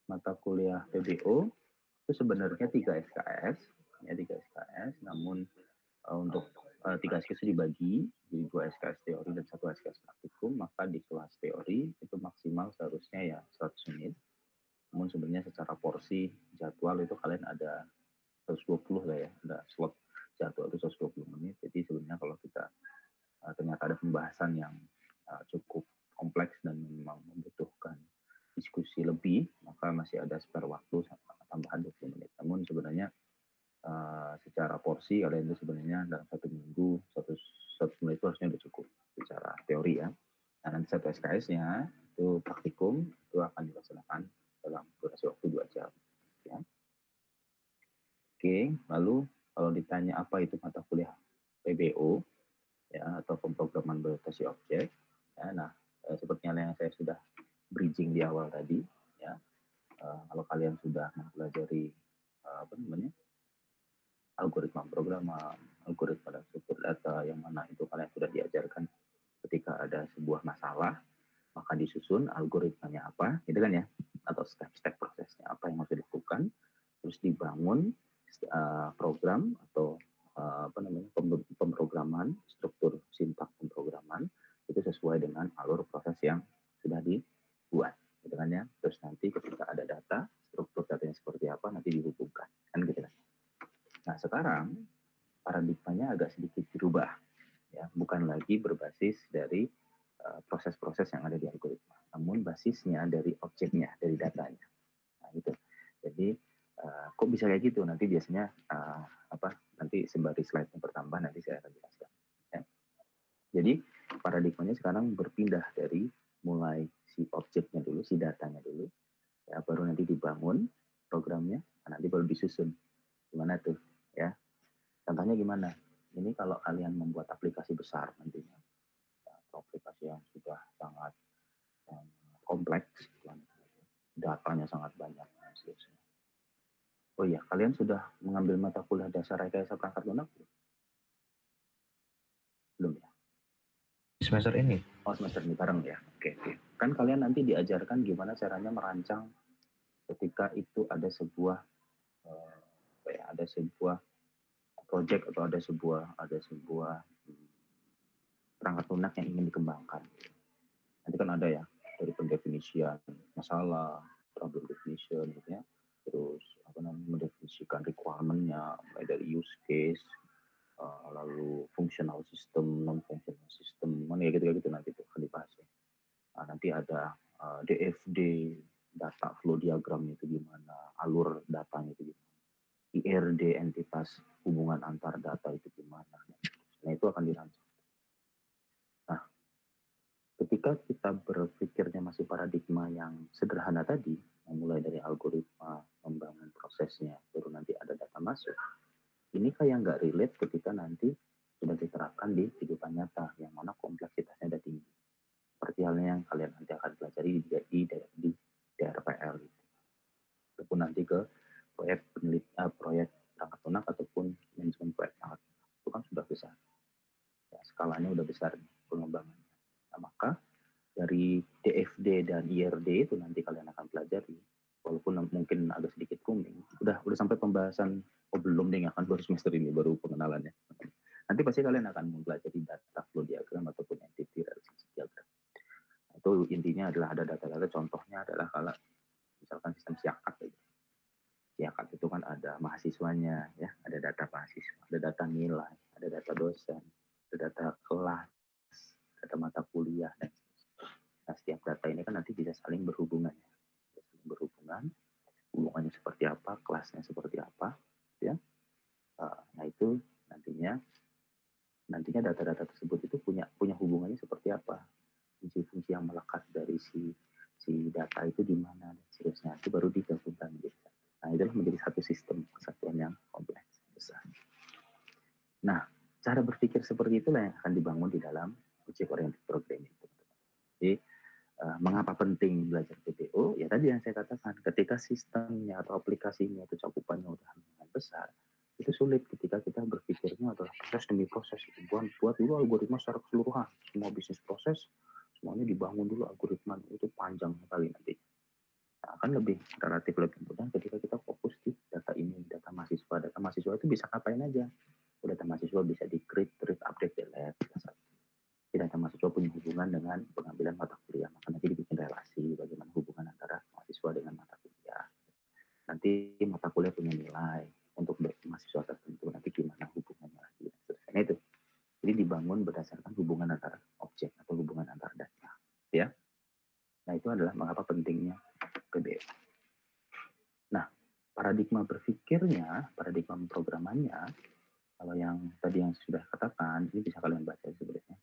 mata kuliah PBO itu sebenarnya 3 SKS, ya 3 SKS, namun untuk 3 SKS itu dibagi jadi 2 SKS teori dan 1 SKS praktikum, maka di kelas teori itu maksimal seharusnya ya 100 menit. Namun sebenarnya secara porsi jadwal itu kalian ada 120 lah ya, ada slot jadwal itu 120 menit. Jadi sebenarnya kalau kita ternyata ada pembahasan yang cukup kompleks dan memang membutuhkan diskusi lebih, maka masih ada spare waktu tambahan 20 menit. Namun sebenarnya secara porsi kalian itu sebenarnya dalam 1 minggu 100 menit itu harusnya sudah cukup secara teori ya. Nah nanti 1 SKS-nya itu praktikum itu akan dilaksanakan dalam durasi waktu 2 jam. Ya. Oke, lalu kalau ditanya apa itu mata kuliah PBO ya atau pemrograman berorientasi objek, ya, nah seperti yang saya sudah bridging di awal tadi, ya kalau kalian sudah mempelajari apa namanya algoritma programan, algoritma dan struktur data yang mana itu kalian sudah diajarkan ketika ada sebuah masalah, maka disusun algoritmanya apa, gitu kan ya, atau step-step prosesnya apa yang harus dilakukan, terus dibangun program atau apa namanya pemrograman, struktur sintak pemrograman itu sesuai dengan alur proses yang sudah dibuat, gitu kan ya. Terus nanti ketika ada data, struktur datanya seperti apa nanti dihubungkan, kan gitu kan. Nah sekarang paradigmanya agak sedikit berubah, ya bukan lagi berbasis dari proses-proses yang ada di algoritma, namun basisnya dari objeknya, dari datanya. Nah itu. Jadi kok bisa kayak gitu? Nanti biasanya nanti sembari slide yang bertambah nanti saya akan jelaskan. Ya. Jadi paradigmanya sekarang berpindah dari mulai si objeknya dulu, si datanya dulu, ya baru nanti dibangun programnya, nanti baru disusun. Gimana tuh? Ya, contohnya gimana? Ini kalau kalian membuat aplikasi besar nantinya, atau aplikasi yang sudah sangat kompleks, datanya sangat banyak dan seterusnya. Oh iya, kalian sudah mengambil mata kuliah dasar rekayasa perangkat lunak belum? Belum ya? Semester ini? Oh semester ini bareng ya. Oke. Kan kalian nanti diajarkan gimana caranya merancang ketika itu ada sebuah ada sebuah project atau ada sebuah perangkat lunak yang ingin dikembangkan. Nanti kan ada ya dari pendefinisian masalah, problem definition gitu ya. Terus mendefinisikan requirement-nya mulai dari use case, lalu functional system, non functional system, mana ya gitu nanti itu akan dibahas ya. Nah, nanti ada DFD, data flow diagramnya itu gimana, alur datanya itu gimana, IRD entitas hubungan antar data itu gimana. Nah itu akan dirancang. Nah ketika kita berpikirnya masih paradigma yang sederhana tadi, mulai dari algoritma, membangun prosesnya, baru nanti ada data masuk, ini kayak nggak relate ketika nanti sudah diterapkan di kehidupan nyata, yang mana kompleksitasnya ada tinggi. Seperti halnya yang kalian nanti akan pelajari di DRPL gitu. Ataupun nanti ke proyek perangkat lunak ataupun manajemen proyek perangkat lunak. Itu kan sudah besar. Ya, skalanya udah besar nih pengembangannya. Nah, maka dari DFD dan IRD itu nanti kalian akan pelajari, walaupun mungkin agak sedikit rumit. Udah sampai pembahasan, belum deh, akan baru semester ini baru pengenalannya. Nanti pasti kalian akan mempelajari data flow diagram ataupun entity relationship diagram. Itu intinya adalah ada data-data, contohnya adalah kalau misalkan sistem siakat gitu. Siakat itu kan ada mahasiswanya ya, ada data mahasiswa, ada data nilai, ada data dosen, ada data kelas, data mata kuliah dan nah, setiap data ini kan nanti bisa saling berhubungan ya. Bisa saling berhubungan, hubungannya seperti apa, kelasnya seperti apa, ya. Nah itu nantinya data-data tersebut itu punya hubungannya seperti apa, fungsi-fungsi yang melekat dari si data itu di mana dan seterusnya, itu baru digabungkan menjadi satu. Nah itulah menjadi satu sistem kesatuan yang kompleks besar. Nah cara berpikir seperti itulah yang akan dibangun di dalam object oriented programming. Jadi mengapa penting belajar PBO? Ya tadi yang saya katakan, ketika sistemnya atau aplikasinya itu cakupannya udah besar, itu sulit ketika kita berpikirnya adalah proses demi proses. Buat dulu algoritma secara keseluruhan, semua bisnis proses, semuanya dibangun dulu algoritma, itu panjang sekali nanti. akan lebih relatif lebih mudah ketika kita fokus di data ini, data mahasiswa. Data mahasiswa itu bisa ngapain aja. Data mahasiswa bisa di-create, read, update, delete. Data mahasiswa punya hubungan dengan pengambilan mata kuliah. Maka nanti dibikin relasi bagaimana hubungan antara mahasiswa dengan mata kuliah. Nanti mata kuliah punya nilai untuk mahasiswa tertentu. Nanti gimana hubungannya lagi. Nah, itu. Jadi dibangun berdasarkan hubungan antara objek atau hubungan antara data. Ya. Nah, itu adalah mengapa pentingnya PBO. Nah, paradigma berpikirnya, paradigma programannya, kalau yang tadi yang sudah katakan, ini bisa kalian baca sebenarnya.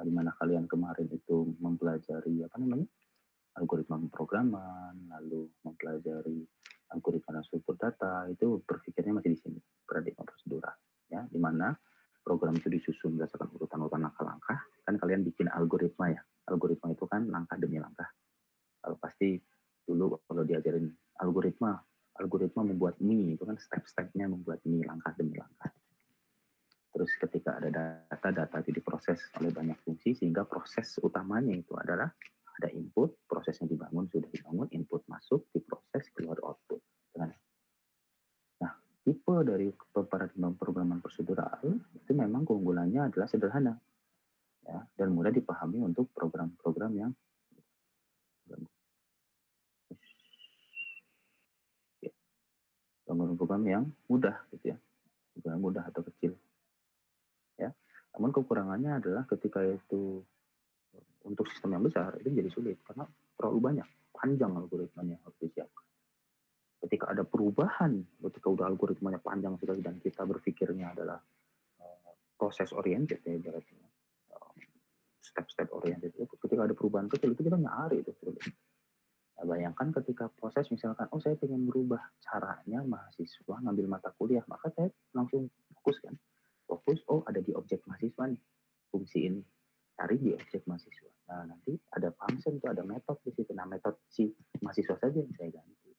Di mana kalian kemarin itu mempelajari algoritma pemrograman, lalu mempelajari algoritma dan struktur data, itu berpikirnya masih di sini, paradigma prosedural. Ya, di mana program itu disusun berdasarkan urutan-urutan langkah-langkah. Kan kalian bikin algoritma ya. Algoritma itu kan langkah demi langkah. Kalau pasti dulu kalau diajarin algoritma membuat mie itu kan step-stepnya membuat mie langkah demi langkah. Terus ketika ada data itu diproses oleh banyak fungsi sehingga proses utamanya itu adalah ada input, prosesnya sudah dibangun, input masuk, diproses, keluar output. Nah, tipe dari paradigma programan prosedural itu memang keunggulannya adalah sederhana, ya, dan mudah dipahami untuk program-program yang program yang mudah gitu ya, program mudah atau kecil. Ya, namun kekurangannya adalah ketika itu untuk sistem yang besar itu jadi sulit karena terlalu banyak, panjang algoritmanya harus disiapkan. Ketika ada perubahan, ketika udah algoritmanya panjang sekali dan kita berpikirnya adalah proses oriented ya berarti step-step oriented itu, ketika ada perubahan kecil itu kita nyari itu. Nah, bayangkan ketika proses misalkan, saya ingin merubah caranya mahasiswa ngambil mata kuliah, maka saya langsung fokus, ada di objek mahasiswa nih, fungsi ini, cari di objek mahasiswa. Nah, nanti ada function itu, ada metode di situ. Nah, metode si mahasiswa saja yang saya ganti.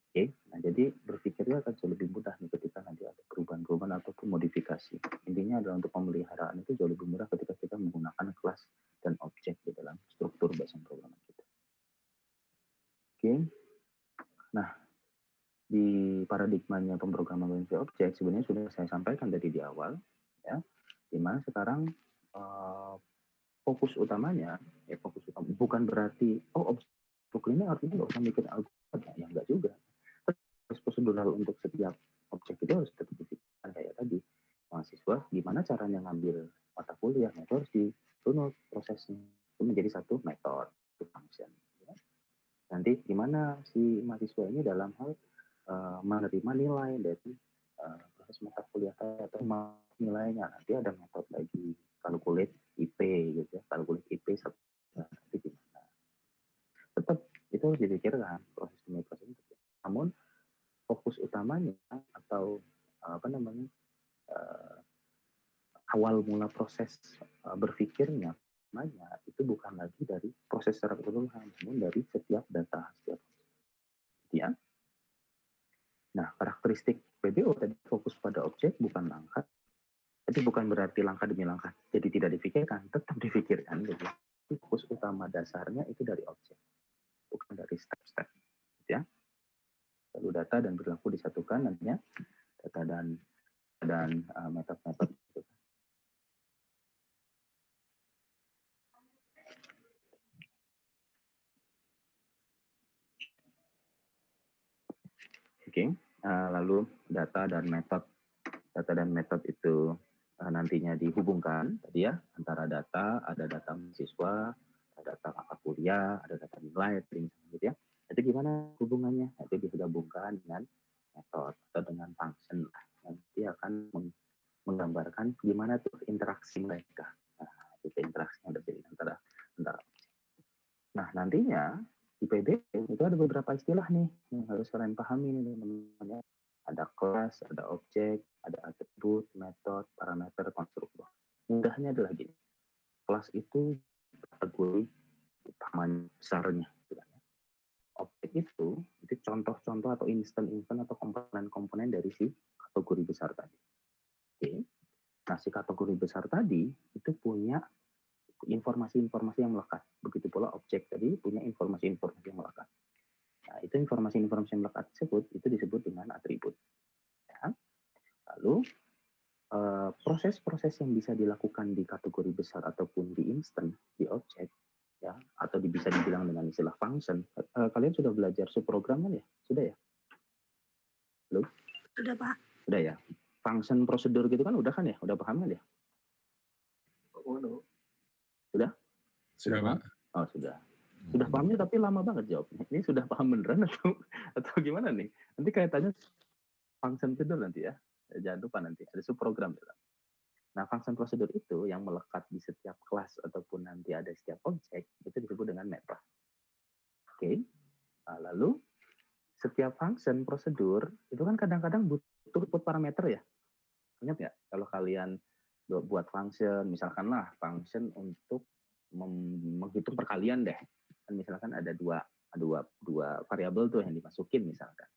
Oke, nah jadi berpikirnya akan jauh lebih mudah nih ketika nanti ada perubahan-perubahan ataupun modifikasi. Intinya adalah untuk pemeliharaan itu jauh lebih mudah ketika kita menggunakan kelas dan objek di dalam struktur bahasa pemrograman kita. Oke, nah di paradigmanya pemrograman berbasis objek sebenarnya sudah saya sampaikan tadi di awal, ya, dimana sekarang fokus utamanya bukan berarti objek ini artinya nggak usah mikir algoritma, ya enggak juga. Terus prosedural untuk setiap objek itu harus tetap dipikirkan kayak tadi, mahasiswa gimana caranya ngambil mata kuliah, itu harus dirunut prosesnya itu menjadi satu metode, satu function. Ya. Nanti gimana si mahasiswa ini dalam hal menerima nilai dari proses mata kuliah atau nilainya, nanti ada metode lagi calculate IP gitu ya, calculate IP satu nanti gimana. Tetap itu harus dipikirkan proses demi proses itu. Namun fokus utamanya atau awal mula proses berpikirnya itu bukan lagi dari proses secara keseluruhan, namun dari setiap data, setiap ya. Nah, karakteristik PBO tadi fokus pada objek bukan langkah, tapi bukan berarti langkah demi langkah jadi tidak dipikirkan, tetap dipikirkan. Jadi fokus utama dasarnya itu dari objek, bukan dari step-step, ya. Lalu data dan perilaku disatukan nantinya, data dan metode-metode. Oke, lalu data dan metode itu nantinya dihubungkan tadi ya, antara data, ada data mahasiswa, ada data mata kuliah, ada data nilai, gitu ya. Jadi gimana hubungannya? Nanti digabungkan dengan metode atau dengan function. Nanti akan menggambarkan gimana tuh interaksi mereka. Nah, itu interaksinya antara. Nah, nantinya di PBO itu ada beberapa istilah nih yang harus kalian pahami nih teman-teman. Ada kelas, ada objek, ada atribut, metode, parameter, konstruktor. Mudahnya adalah gini. Kelas itu kategori utamanya besarnya. Objek itu contoh-contoh atau instan-instan atau komponen-komponen dari si kategori besar tadi. Oke. Nah, si kategori besar tadi itu punya informasi-informasi yang melekat. Begitu pula objek tadi punya informasi-informasi yang melekat. Nah, itu informasi-informasi yang melekat tersebut itu disebut dengan atribut. Ya. Lalu proses-proses yang bisa dilakukan di kategori besar ataupun di instant di objek, ya, atau bisa dibilang dengan istilah function. Kalian sudah belajar subprogram kan ya? Sudah ya? Belum? Sudah, Pak. Sudah ya. Function prosedur gitu kan udah kan ya? Udah paham kan ya? Sudah? Sudah, Pak. Oh, sudah. Sudah pahamnya tapi lama banget jawabnya. Ini sudah paham beneran atau gimana nih? Nanti kaitannya function prosedur nanti ya. Jangan lupa nanti ada subprogram. Nah, function prosedur itu yang melekat di setiap kelas ataupun nanti ada setiap objek itu disebut dengan mapper. Oke. Nah, lalu setiap function prosedur itu kan kadang-kadang butuh parameter ya. Ingat nggak kalau kalian buat function, misalkanlah function untuk menghitung perkalian deh. Kan misalkan ada dua variabel tuh yang dimasukin misalkan.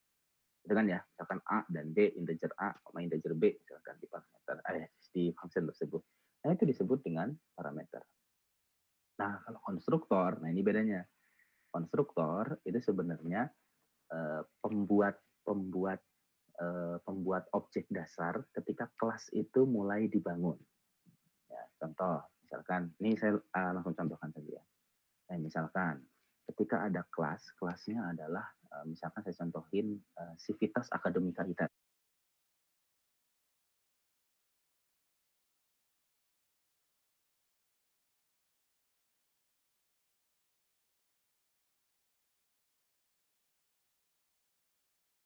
Itu kan ya, misalkan A dan B, integer A sama integer B misalkan di parameter di function tersebut. Nah, itu disebut dengan parameter. Nah, kalau konstruktor, nah ini bedanya. Konstruktor itu sebenarnya pembuat objek dasar ketika kelas itu mulai dibangun. Ya, contoh, misalkan, ini saya langsung contohkan saja. Nah, misalkan ketika ada kelasnya adalah misalkan saya contohin Civitas Akademika ITERA.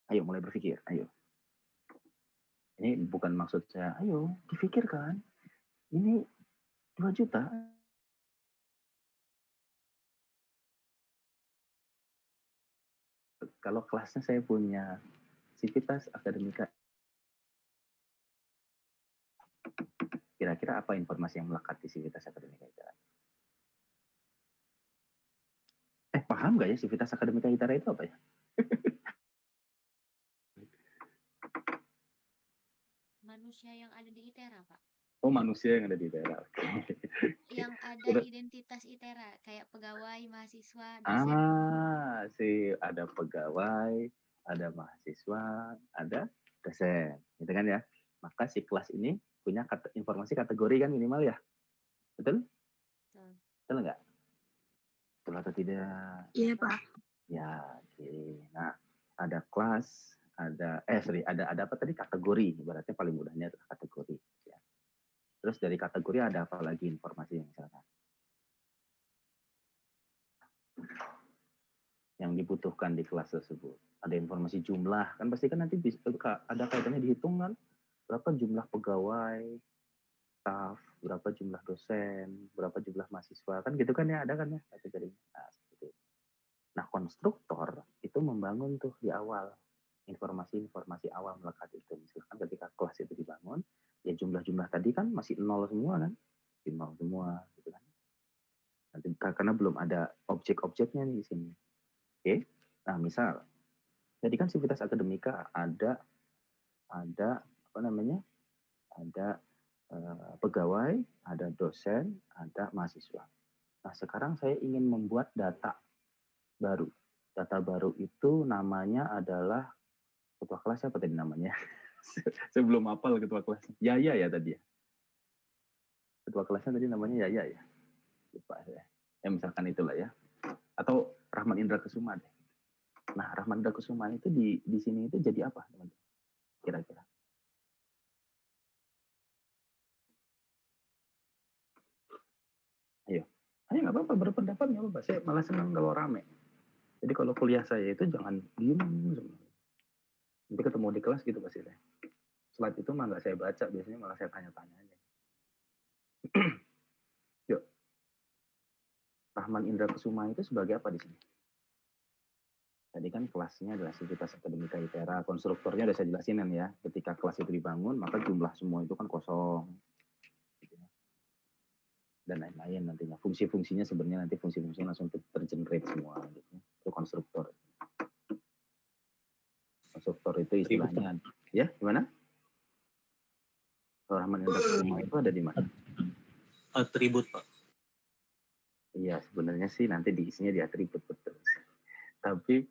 Ayo mulai berpikir, ayo. Ini bukan maksud saya, ayo dipikirkan. Ini 2 juta. Kalau kelasnya saya punya Civitas Akademika, kira-kira apa informasi yang melekat di Civitas Akademika ITERA? Paham nggak ya Civitas Akademika ITERA itu apa ya? Manusia yang ada di ITERA, Pak. Oh, manusia yang ada di ITERA. Yang ada identitas ITERA, kayak pegawai, mahasiswa, dosen. Ada pegawai, ada mahasiswa, ada dosen, gitu kan ya. Maka si kelas ini punya informasi kategori kan minimal ya, betul? Betul nggak? Betul atau tidak? Iya, Pak. Ya, oke. Nah, ada kelas, ada apa tadi, kategori. Ibaratnya paling mudahnya adalah kategori. Ya. Terus dari kategori ada apa lagi informasi misalkan? Yang dibutuhkan di kelas tersebut. Ada informasi jumlah, kan pasti kan nanti ada kaitannya dihitung kan, berapa jumlah pegawai, staff, berapa jumlah dosen, berapa jumlah mahasiswa, kan gitu kan ya, ada kan ya kategorinya. Nah, seperti itu. Nah, konstruktor itu membangun tuh di awal informasi-informasi awal melekat itu. Misalkan ketika kelas itu dibangun, ya jumlah-jumlah tadi kan masih nol semua kan, masih nol semua gitu kan. Nanti karena belum ada objek-objeknya nih di sini. Oke, nah misal, jadi kan Civitas Akademika ada apa namanya, ada pegawai, ada dosen, ada mahasiswa. Nah sekarang saya ingin membuat data baru. Data baru itu namanya adalah, ketua kelas siapa tadi namanya? Sebelum hafal ketua kelas. Yaya ya tadi ya. Ketua kelasnya tadi namanya Yaya ya. Lupa saya. Ya misalkan itulah ya. Atau Rahman Indra Kesuma deh. Nah, Rahman Indra Kesuma itu di sini itu jadi apa, teman-teman? Kira-kira. Ayo nggak apa-apa, berpendapat nggak apa-apa. Saya malah senang kalau rame. Jadi kalau kuliah saya itu jangan diem semua. Nanti ketemu di kelas gitu pasti saya. Slide itu mah nggak saya baca, biasanya malah saya tanya-tanya aja. Yuk. Rahman Indra Kesuma itu sebagai apa di sini? Tadi kan kelasnya adalah Civitas Akademika ITERA. Konstruktornya udah saya jelasin kan ya. Ketika kelas itu dibangun, maka jumlah semua itu kan kosong. Dan lain-lain nantinya. Fungsi-fungsinya sebenarnya nanti fungsi-fungsinya langsung tergenerate semua. Gitu. Itu konstruktor. Konstruktor itu istilahnya. Ya, gimana? Rahman Indra Kesuma itu ada di mana? Atribut, Pak. Ya sebenarnya sih nanti diisinya di atribut betul. Tapi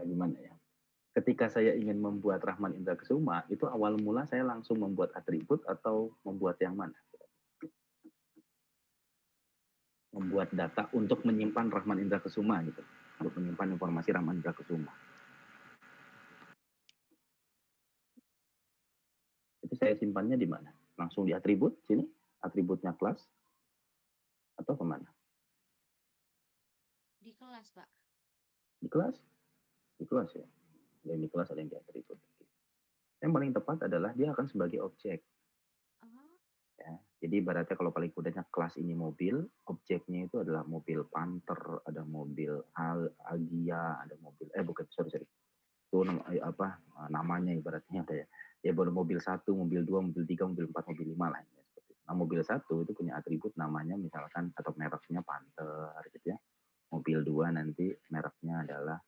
gimana ya? Ketika saya ingin membuat Rahman Indra Kesuma, itu awal mula saya langsung membuat atribut atau membuat yang mana? Membuat data untuk menyimpan Rahman Indra Kesuma gitu. Untuk menyimpan informasi Rahman Indra Kesuma. Itu saya simpannya di mana? Langsung di atribut sini, atributnya kelas, atau kemana? Di kelas, Pak. Di kelas? Di kelas ya. Ada yang di kelas, ada yang di atribut. Yang paling tepat adalah dia akan sebagai objek. Ya, jadi ibaratnya kalau paling mudahnya kelas ini mobil, objeknya itu adalah mobil Panther, ada mobil Agia, ada mobil sorry. Itu namanya ibaratnya ada ya. Ya boleh mobil 1, mobil 2, mobil 3, mobil 4, mobil 5 lah ya, seperti itu. Nah, mobil 1 itu punya atribut namanya misalkan atau mereknya Panther gitu ya. Mobil 2 nanti mereknya adalah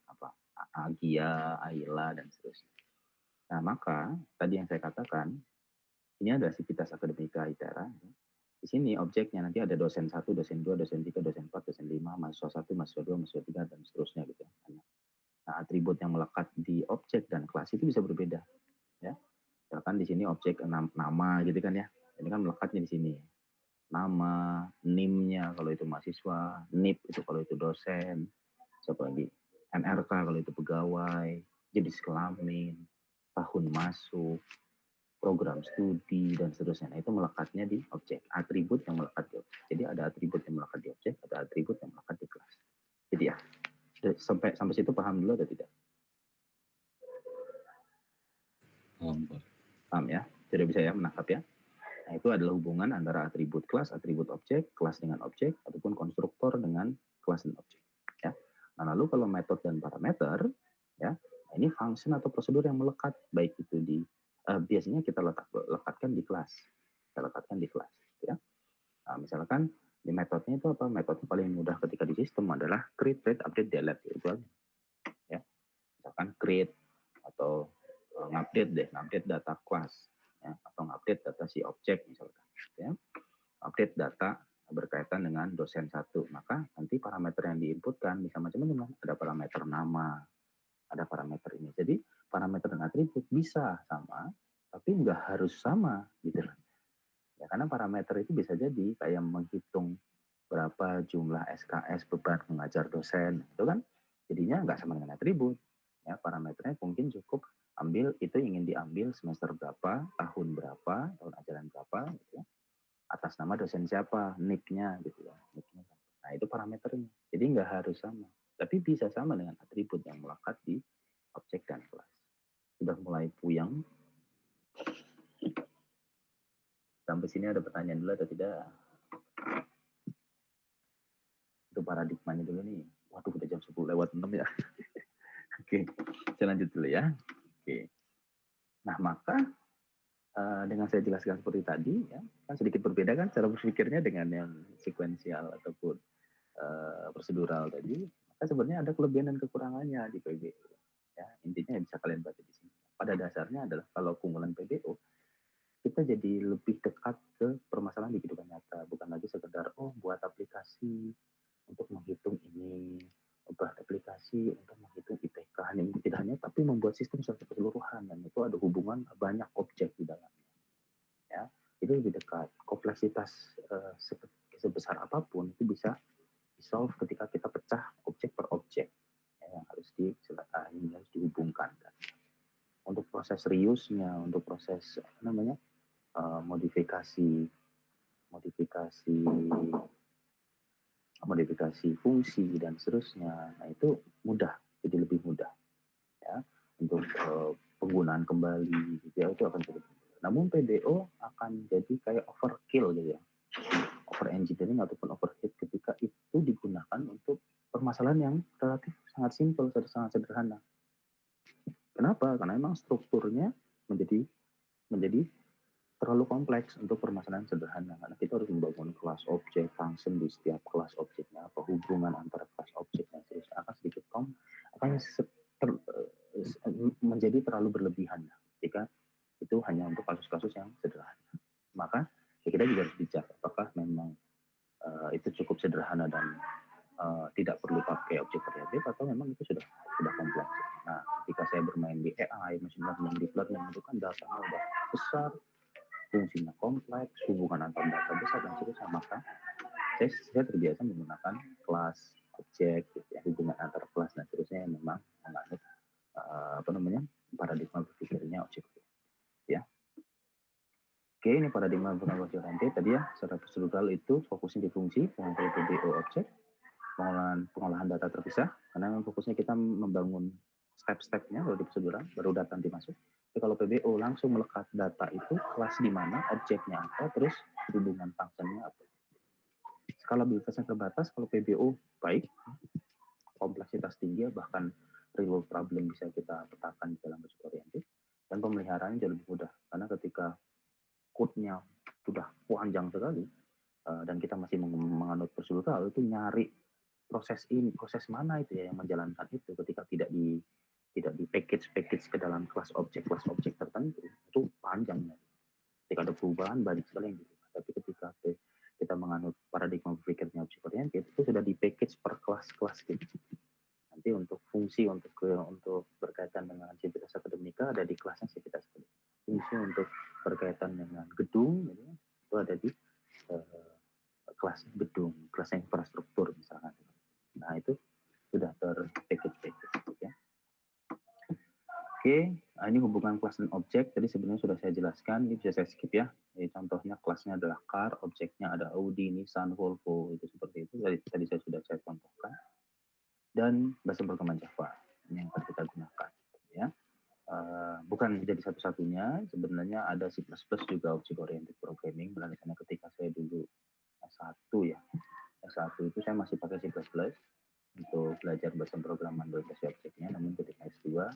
Agia, Ayla dan seterusnya. Nah, maka tadi yang saya katakan ini adalah Sivitas Akademika ITERA. Di sini objeknya nanti ada dosen 1, dosen 2, dosen 3, dosen 4, dosen 5, mahasiswa 1, mahasiswa 2, mahasiswa 3, dan seterusnya gitu ya. Nah, atribut yang melekat di objek dan kelas itu bisa berbeda. Ya. Misalkan di sini objek nama gitu kan ya. Ini kan melekatnya di sini. Nama, NIM-nya kalau itu mahasiswa, NIP itu kalau itu dosen, siapa lagi? NRK kalau itu pegawai, jenis kelamin, tahun masuk, program studi dan seterusnya. Nah, itu melekatnya di objek, atribut yang melekat di objek. Jadi ada atribut yang melekat di objek, ada atribut yang melekat di kelas. Jadi ya, sampai situ paham dulu atau tidak? Paham ya? Tidak bisa ya menangkap ya? Nah, itu adalah hubungan antara atribut kelas, atribut objek, kelas dengan objek, ataupun konstruktor dengan kelas dan objek. Ya. Nah, lalu kalau metode dan parameter, ya, ini function atau prosedur yang melekat, baik itu di biasanya kita lekatkan di kelas. Kita lekatkan di kelas. Ya. Nah, misalkan di metodenya itu apa? Metode paling mudah ketika di sistem adalah create, read, update, delete. Itu aja. Ya. Misalkan create atau ngupdate data kelas. Ya, atau ngupdate data si objek misalkan. Ya. Update data berkaitan dengan dosen 1. Maka nanti parameter yang diinputkan bisa macam-macam. Ada parameter nama, ada parameter ini. Jadi parameter dan atribut bisa sama, tapi nggak harus sama gitu. Ya, karena parameter itu bisa jadi kayak menghitung berapa jumlah SKS beban mengajar dosen, itu kan jadinya nggak sama dengan atribut. Ya, parameternya mungkin cukup ambil itu ingin diambil semester berapa, tahun berapa, tahun ajaran berapa, gitu ya. Atas nama dosen siapa, nick-nya gitu ya. Nick-nya. Nah itu parameternya. Jadi nggak harus sama, tapi bisa sama dengan atribut yang melekat di objek dan kelas. Sudah mulai puyang? Sampai sini ada pertanyaan dulu atau tidak? Itu paradigmanya dulu nih. Waduh udah jam 10 lewat 6 ya. Oke, saya lanjut dulu ya. Oke. Nah maka dengan saya jelaskan seperti tadi, ya, kan sedikit berbeda kan cara berpikirnya dengan yang sekuensial ataupun prosedural tadi. Maka sebenarnya ada kelebihan dan kekurangannya di PBO. Ya, intinya yang bisa kalian baca di sini. Pada dasarnya adalah kalau kumpulan PBO, kita jadi lebih dekat ke permasalahan di kehidupan nyata, bukan lagi sekedar buat aplikasi untuk menghitung ini, buat aplikasi untuk menghitung IPK, tidak hanya tapi membuat sistem secara keseluruhan, dan itu ada hubungan banyak objek di dalamnya. Ya, itu lebih dekat. Kompleksitas sebesar apapun itu bisa di-solve ketika kita pecah objek per objek, ya, yang harus dihubungkan. Untuk proses reuse-nya, untuk proses modifikasi fungsi dan seterusnya, nah itu mudah, jadi lebih mudah ya untuk penggunaan kembali gitu ya, itu akan jadi. Namun PBO akan jadi kayak overkill gitu ya, over engineering ataupun overheat ketika itu digunakan untuk permasalahan yang relatif sangat simpel, sangat sederhana. Kenapa? Karena memang strukturnya menjadi terlalu kompleks untuk permasalahan sederhana. Karena kita harus membangun kelas objek, function di setiap kelas objeknya, apa hubungan antara kelas objeknya, terus akan sedikit menjadi terlalu berlebihan jika itu hanya untuk kasus-kasus yang sederhana. Maka kita juga harus bicara apakah memang itu cukup sederhana dan tidak perlu pakai objek oriented, atau memang itu sudah kompleks. Nah, ketika saya bermain di AI, machine learning, deep learning, itu kan datanya udah besar, fungsinya kompleks, hubungan antar data besar dan seterusnya, maka saya terbiasa menggunakan kelas, objek, gitu ya, hubungan antar kelas dan seterusnya yang memang menganut paradigma berpikirnya objek ya. Oke, ini paradigma objek oriented tadi ya. Secara prosedural itu fokusnya di fungsi, pengambil PBO objek, pengolahan data terpisah, karena memang fokusnya kita membangun step-stepnya kalau di prosedural, baru data nanti masuk. Tapi kalau PBO langsung melekat data itu, kelas di mana, objeknya apa, terus hubungan fungsinya apa. Skalabilitasnya terbatas, kalau PBO baik, kompleksitas tinggi, bahkan real world problem bisa kita petakan di dalam objek oriented, dan pemeliharaannya jauh lebih mudah, karena ketika code-nya sudah panjang sekali, dan kita masih menganut prosedural, itu nyari proses mana itu ya yang menjalankan itu, ketika tidak di package ke dalam kelas objek tertentu, itu panjangnya. Ketika ada perubahan banyak sekali yang dirubah. Tapi ketika kita menganut paradigma berpikirnya objek oriented, itu sudah di package per kelas gitu. Nanti untuk fungsi untuk berkaitan dengan aktivitas akademika ada di kelasnya aktivitas akademika. Fungsi untuk berkaitan dengan gedung gitu, itu ada di kelas gedung, kelas infrastruktur misalkan. Nah, itu sudah terpackage ya. Oke, ini hubungan kelas dan objek. Tadi sebenarnya sudah saya jelaskan, ini bisa saya skip ya. Jadi contohnya kelasnya adalah car, objeknya ada Audi, Nissan, Volvo, itu seperti itu. Tadi saya contohkan. Dan bahasa programan Java yang akan kita gunakan. Ya. Bukan jadi satu-satunya, sebenarnya ada C++ juga object oriented programming. Misalnya ketika saya dulu S1 ya, S1 itu saya masih pakai C++ untuk belajar bahasa programan berbasis objeknya, namun ketika S2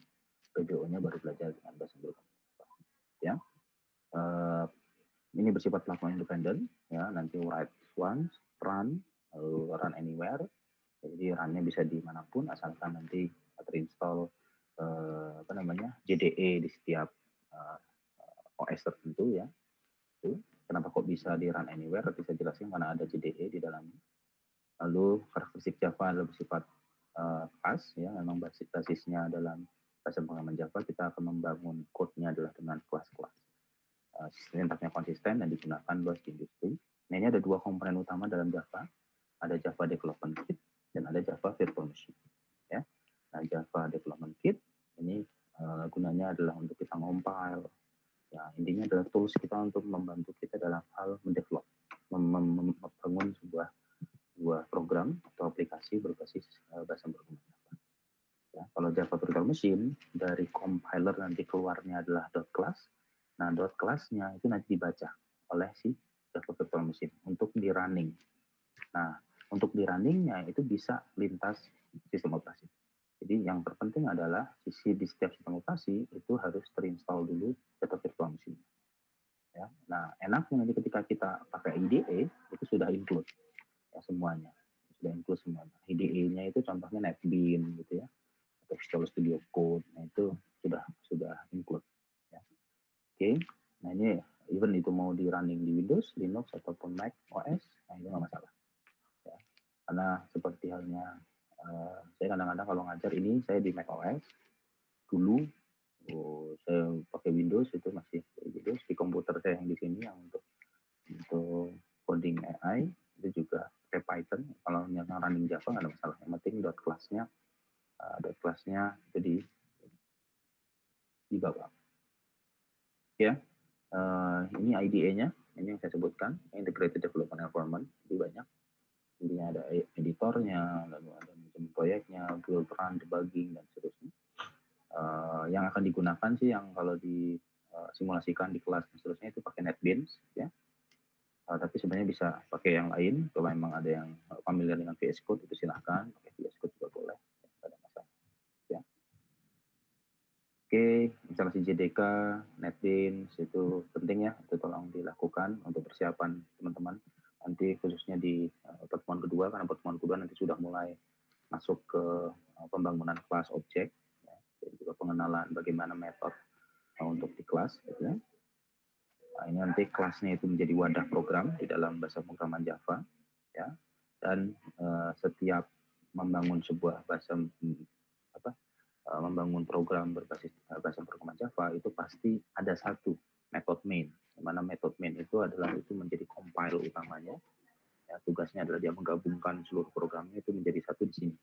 PBO-nya baru belajar dengan bahasa programan ya. Ini bersifat platform independen ya, nanti write once, run, run anywhere. Jadi run-nya bisa dimanapun asalkan nanti terinstall JDE di setiap OS tertentu ya. Itu kenapa kok bisa di run anywhere? Nanti saya jelaskan karena ada JDE di dalamnya. Lalu karakteristik Java adalah bersifat khas ya, memang basisnya dalam bahasa pengalaman Java, kita akan membangun code-nya adalah dengan kelas-kelas. Sintaksnya konsisten dan digunakan luas di industri. Nah, ini ada dua komponen utama dalam Java. Ada Java Development Kit dan ada Java Virtual Machine. Ya. Nah, Java Development Kit ini gunanya adalah untuk kita compile. Ya, intinya adalah tools kita untuk membantu kita dalam hal mendevelop, membangun sebuah program atau aplikasi berbasis bahasa programan Java. Ya, kalau Java Virtual Machine dari compiler nanti keluarnya adalah .class. Nah, .class-nya itu nanti dibaca oleh si Java Virtual Machine untuk di running. Nah, untuk di runningnya itu bisa lintas sistem operasi. Jadi yang terpenting adalah di setiap sistem operasi itu harus terinstall dulu Java Virtual Machine. Ya, nah enaknya nanti ketika kita pakai IDE itu sudah include ya semuanya, sudah include semuanya. IDE-nya itu contohnya NetBeans gitu ya, atau Visual Studio Code. Nah itu sudah include. Ya. Oke, nah ini even itu mau di running di Windows, Linux ataupun Mac OS, nah itu nggak masalah. Ya. Karena seperti halnya saya kadang-kadang kalau ngajar ini saya di Mac OS dulu, saya pakai Windows itu masih Windows, di komputer saya yang di sini yang untuk coding AI itu juga pakai Python. Kalau yang running Java nggak ada masalah, yang penting class-nya itu di bawah ya. Ini IDE-nya, ini yang saya sebutkan, Integrated Development Environment, itu banyak. Intinya ada editornya, lalu ada macam proyeknya, build, run, debugging, dan seterusnya. Yang akan digunakan sih yang kalau disimulasikan di kelas dan seterusnya itu pakai NetBeans ya. Tapi sebenarnya bisa pakai yang lain. Kalau memang ada yang familiar dengan VS Code itu silahkan pakai VS Code juga boleh, tidak ada masalah. Ya. Oke, instalasi JDK, NetBeans itu penting ya, itu tolong dilakukan untuk persiapan teman-teman. Nanti khususnya di pertemuan kedua, karena pertemuan kedua nanti sudah mulai masuk ke pembangunan kelas objek, ya, dan juga pengenalan bagaimana metode untuk di kelas. Gitu ya. Nah, ini nanti kelasnya itu menjadi wadah program di dalam bahasa programan Java. ya. Dan setiap membangun sebuah bahasa membangun program berbasis bahasa programan Java itu pasti ada satu method main, di mana method main itu adalah itu menjadi compile utamanya. Ya, tugasnya adalah dia menggabungkan seluruh programnya itu menjadi satu di sini.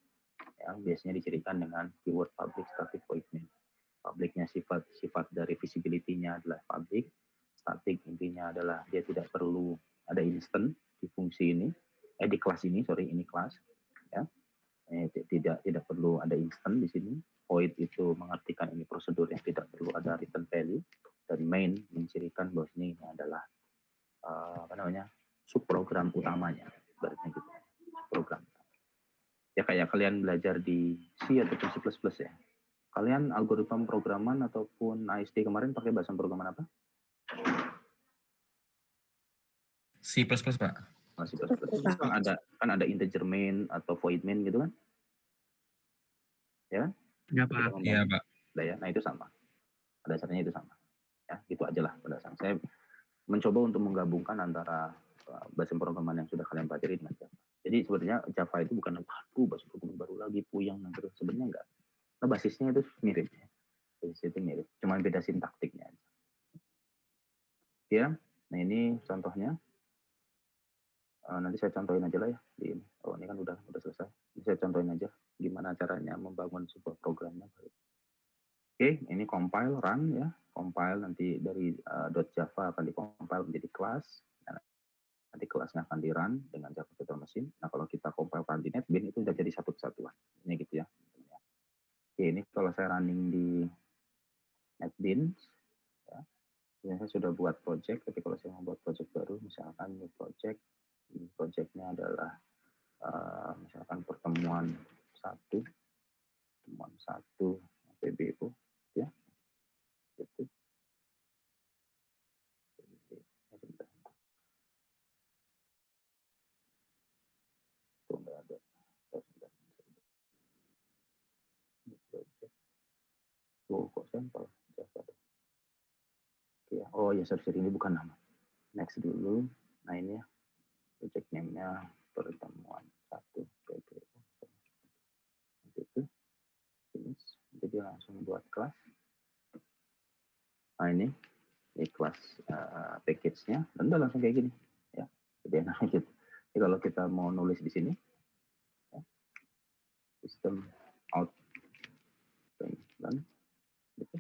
Ya, biasanya dicirikan dengan keyword public static void main. Publicnya sifat dari visibility-nya adalah public, static intinya adalah dia tidak perlu ada instant di fungsi ini, di kelas ini, ini kelas, ya. Tidak perlu ada instant di sini. Void itu mengartikan ini prosedur yang tidak perlu ada return value, dan main mencirikan bahwa ini adalah subprogram utamanya, berarti gitu, program. Ya kayak kalian belajar di C atau C++ ya. Kalian algoritma programan ataupun AST kemarin pakai bahasa programan apa? C++, Pak. C++. Kan ada integer main atau void main gitu kan? Ya? Iya, Pak. Iya, Pak. Nah, itu sama. Dasarnya itu sama. Ya, itu aja lah pada dasarnya. Saya mencoba untuk menggabungkan antara bahasa programan yang sudah kalian pelajari dengan Java. Jadi sebenarnya Java itu bukan bahasa programan baru lagi, puyeng, terus sebenarnya enggak. Nah, basisnya itu mirip. Basisnya itu mirip. Cuma beda sintaktiknya aja. Ya, nah ini contohnya. Nanti saya contohin aja lah ya di ini. Oh, ini kan udah selesai. Ini saya contohin aja gimana caranya membangun sebuah programnya. Oke, ini compile run ya. Compile nanti dari .java akan dikompile menjadi kelas. Nanti kelasnya akan di run dengan Java Virtual Machine. Nah, kalau kita compile run di NetBeans itu sudah jadi satu kesatuan. Ini gitu ya. Oke, ini kalau saya running di NetBeans, ya, saya sudah buat project. Tapi kalau saya mau buat project baru, misalkan new project, projectnya adalah misalkan pertemuan satu PBO, ya, gitu. Kok sampel Java. Oh ya, sorry, ini bukan nama. Next dulu. Nah ini ya, project name-nya pertemuan satu PBO. Itu finish. Jadi langsung buat kelas. Nah ini kelas package-nya, dan udah langsung kayak gini. Ya, jadi enak gitu. Jadi kalau kita mau nulis di sini, ya, system out dan gitu.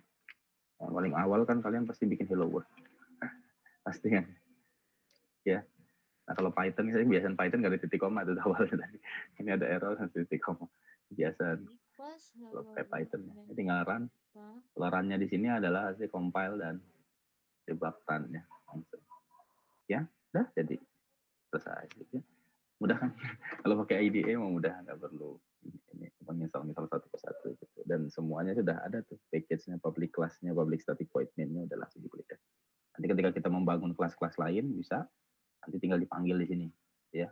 Yang paling awal kan kalian pasti bikin hello world. Pasti kan. Ya. Nah kalau Python, saya biasanya Python nggak ada titik koma itu awalnya tadi. Ini ada error titik koma. Biasa kalau kayak Python ya. Tinggal run. Kalau run-nya di sini adalah hasil compile dan debug run-nya langsung. Ya, udah jadi selesai. Ya. Mudah kan? Kalau pakai IDE mau mudah, nggak perlu ini menginstal satu persatu gitu. Dan semuanya sudah ada tuh package-nya, public class-nya, public static void main-nya udah langsung diklik. Nanti ketika kita membangun kelas-kelas lain bisa nanti tinggal dipanggil di sini ya.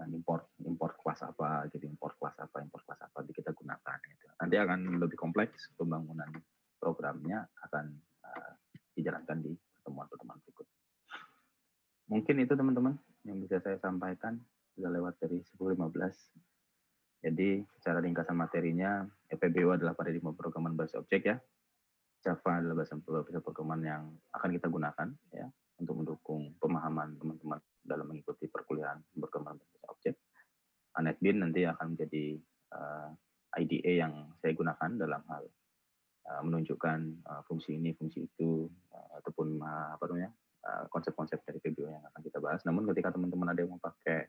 Nah, import kelas apa, jadi import kelas apa nanti kita gunakan gitu. Nanti akan lebih kompleks pembangunan programnya akan dijalankan di pertemuan-pertemuan berikut. Mungkin itu teman-teman yang bisa saya sampaikan, sudah lewat dari 10.15. Jadi secara ringkasan materinya, PBO adalah paradigma programan berbasis objek ya. Java adalah bahasa programan yang akan kita gunakan ya untuk mendukung pemahaman teman-teman dalam mengikuti perkuliahan programan berbasis objek. NetBeans nanti akan menjadi IDE yang saya gunakan dalam hal menunjukkan fungsi ini, fungsi itu, ataupun konsep-konsep dari PBO yang akan kita bahas. Namun ketika teman-teman ada yang mau pakai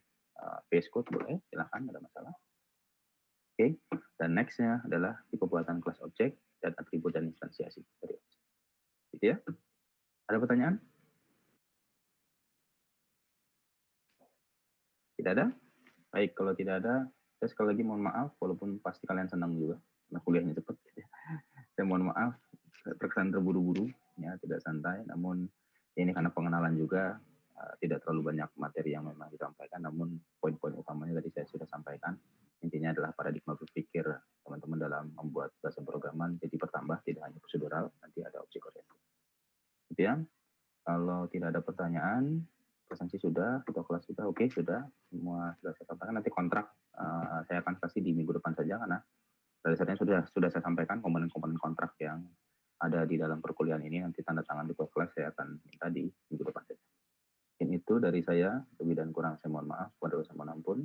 VS Code, boleh, silahkan, ada masalah. Oke, dan next-nya adalah tipe pembuatan kelas objek dan atribut dan instansiasi dari objek. Gitu ya. Ada pertanyaan? Tidak ada? Baik, kalau tidak ada, saya sekali lagi mohon maaf, walaupun pasti kalian senang juga, karena kuliahnya cepat. Saya mohon maaf, terkesan terburu-buru, ya tidak santai, namun ini karena pengenalan juga, tidak terlalu banyak materi yang memang disampaikan, namun poin-poin utamanya tadi saya sudah sampaikan. Intinya adalah paradigma berpikir teman-teman dalam membuat bahasa programan jadi bertambah, tidak hanya prosedural, nanti ada objek oriented. Gitu ya. Kalau tidak ada pertanyaan, presensi sudah, ketua kelas sudah, oke, sudah. semua sudah saya sampaikan. Nanti kontrak saya akan kasih di minggu depan saja, karena dasarnya sudah saya sampaikan komponen-komponen kontrak yang ada di dalam perkuliahan ini, nanti tanda tangan di kelas saya akan minta di minggu depan saja. Mungkin itu dari saya, lebih dan kurang saya mohon maaf, wabillahi taufiq wal hidayah.